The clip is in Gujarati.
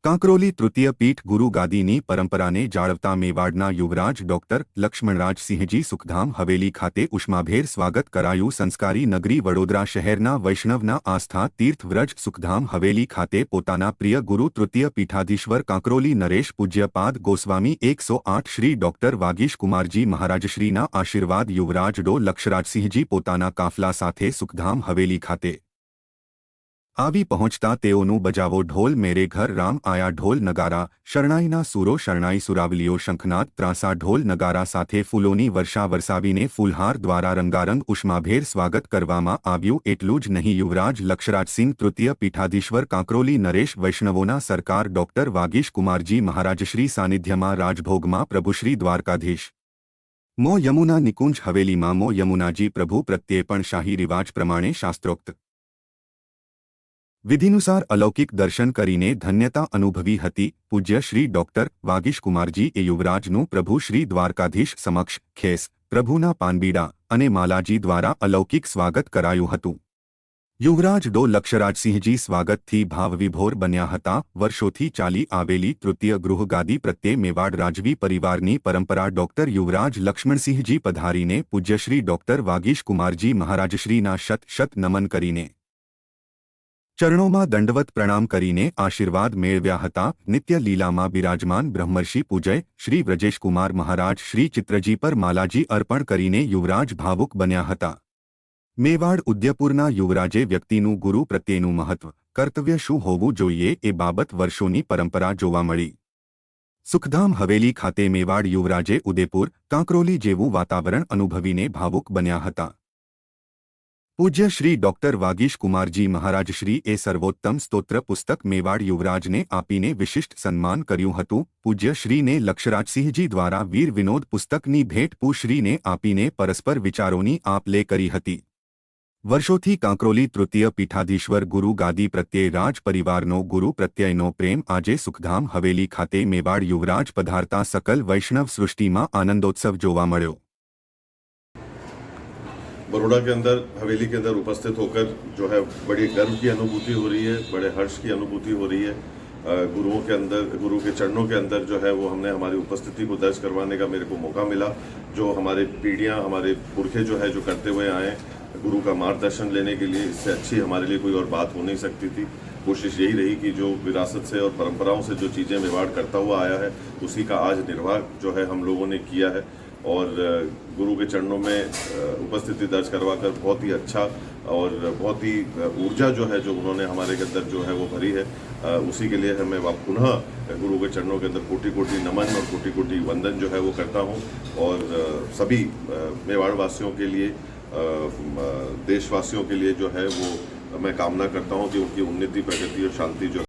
કાંકરોલી તૃતીય પીઠ ગુરુ ગાદીની પરંપરાને જાળવતા મેવાડના યુવરાજ ડોક્ટર લક્ષ્મણરાજસિંહજી સુખધામ હવેલી ખાતે ઉષ્માભેર સ્વાગત કરાયું. સંસ્કારી નગરી વડોદરા શહેરના વૈષ્ણવના આસ્થા તીર્થ વ્રજ સુખધામ હવેલી ખાતે પોતાના પ્રિય ગુરુ તૃતીય પીઠાધીશ્વર કાંકરોલી નરેશ પૂજ્યપાદ ગોસ્વામી 108 શ્રી ડોક્ટર વાગીશ કુમારજી મહારાજશ્રીના આશીર્વાદ યુવરાજ ડો લક્ષરાજસિંહજી પોતાના કાફલા સાથે સુખધામ હવેલી ખાતે આવી પહોંચતા તેઓનું બજાવો ઢોલ મેરે ઘર રામ આયા ઢોલ નગારા શરણાઈના સૂરો શરણાઈ સુરાવલીઓ શંખનાદ ત્રાસા ઢોલ નગારા સાથે ફૂલોની વર્ષા વરસાવીને ફૂલહાર દ્વારા રંગારંગ ઉષ્માભેર સ્વાગત કરવામાં આવ્યું. એટલું જ નહીં, યુવરાજ લક્ષરાજસિંહ તૃતીય પીઠાધીશ્વર કાંકરોલી નરેશ વૈષ્ણવોના સરકાર ડોક્ટર વાગીશ કુમારજી મહારાજશ્રી સાનિધ્યમાં રાજભોગમાં પ્રભુશ્રી દ્વારકાધીશ મો યમુના નિકુંજ હવેલીમાં મો યમુનાજી પ્રભુ પ્રત્યે પણ શાહી રિવાજ પ્રમાણે શાસ્ત્રોક્ત વિધિનુસાર અલૌકિક દર્શન કરીને ધન્યતા અનુભવી હતી. પૂજ્ય શ્રી ડોક્ટર વાગીશ કુમારજી એ યુવરાજનું પ્રભુ શ્રી દ્વારકાધીશ સમક્ષ ખેસ પ્રભુના પાનબીડા અને માલાજી દ્વારા અલૌકિક સ્વાગત કરાયું હતું. યુવરાજ ડો લક્ષરાજસિંહજી સ્વાગતથી ભાવવિભોર બન્યા હતા. વર્ષોથી ચાલી આવેલી તૃતીય ગૃહગાદી પ્રત્યે મેવાડ રાજવી પરિવારની પરંપરા ડોક્ટર યુવરાજ લક્ષ્મણસિંહજી પધારીને પૂજ્યશ્રી ડોક્ટર વાગીશ કુમારજી મહારાજશ્રીના શત નમન કરીને ચરણોમાં દંડવત પ્રણામ કરીને આશીર્વાદ મેળવ્યા હતા. નિત્ય લીલામાં બિરાજમાન બ્રહ્મર્ષિ પૂજય શ્રી વ્રજેશકુમાર મહારાજ શ્રી ચિત્રજી પર માલાજી અર્પણ કરીને યુવરાજ ભાવુક બન્યા હતા. મેવાડ ઉદયપુરના યુવરાજે વ્યક્તિનું ગુરુ પ્રત્યેનું મહત્વ કર્તવ્ય શું હોવું જોઈએ એ બાબત વર્ષોની પરંપરા જોવા મળી. સુખધામ હવેલી ખાતે મેવાડ યુવરાજે ઉદયપુર કાંકરોલી જેવું વાતાવરણ અનુભવીને ભાવુક બન્યા હતા. પૂજ્ય શ્રી ડોક્ટર વાગીશ કુમારજી મહારાજશ્રી એ સર્વોત્તમ સ્તોત્ર પુસ્તક મેવાડ યુવરાજને આપીને વિશિષ્ટ સન્માન કર્યું હતું. પૂજ્ય શ્રીને લક્ષરાજસિંહજી દ્વારા વીર વિનોદ પુસ્તકની ભેટ પૂશ્રીને આપીને પરસ્પર વિચારોની આપ લે કરી હતી. વર્ષોથી કાંકરોલી તૃતીય પીઠાધીશ્વર ગુરુ ગાદી પ્રત્યે રાજ પરિવારનો ગુરુ પ્રત્યયનો પ્રેમ આજે સુખધામ હવેલી ખાતે મેવાડ યુવરાજ પધારતા સકલ વૈષ્ણવ સૃષ્ટિમાં આનંદોત્સવ જોવા મળ્યો. बड़ौदा के अंदर हवेली के अंदर उपस्थित होकर जो है बड़ी गर्व की अनुभूति हो रही है, बड़े हर्ष की अनुभूति हो रही है. गुरुओं के अंदर, गुरु के चरणों के अंदर जो है वो हमने हमारी उपस्थिति को दर्ज करवाने का मेरे को मौका मिला. जो हमारे पीढ़ियां, हमारे पुरखे जो है जो करते हुए आए गुरु का मार्गदर्शन लेने के लिए, इससे अच्छी हमारे लिए कोई और बात हो नहीं सकती थी. कोशिश यही रही कि जो विरासत से और परंपराओं से जो चीज़ें मेवाड़ करता हुआ आया है उसी का आज निर्वाह जो है हम लोगों ने किया है. और गुरु के चरणों में उपस्थिति दर्ज करवाकर बहुत ही अच्छा और बहुत ही ऊर्जा जो है जो उन्होंने हमारे के अंदर जो है वो भरी है, उसी के लिए हमें पुनः गुरु के चरणों के अंदर कोटि कोटि नमन और कोटि कोटि वंदन जो है वो करता हूँ. और सभी मेवाड़ वासियों के लिए, देशवासियों के लिए जो है वो मैं कामना करता हूँ कि उनकी उन्नति, प्रगति और शांति जो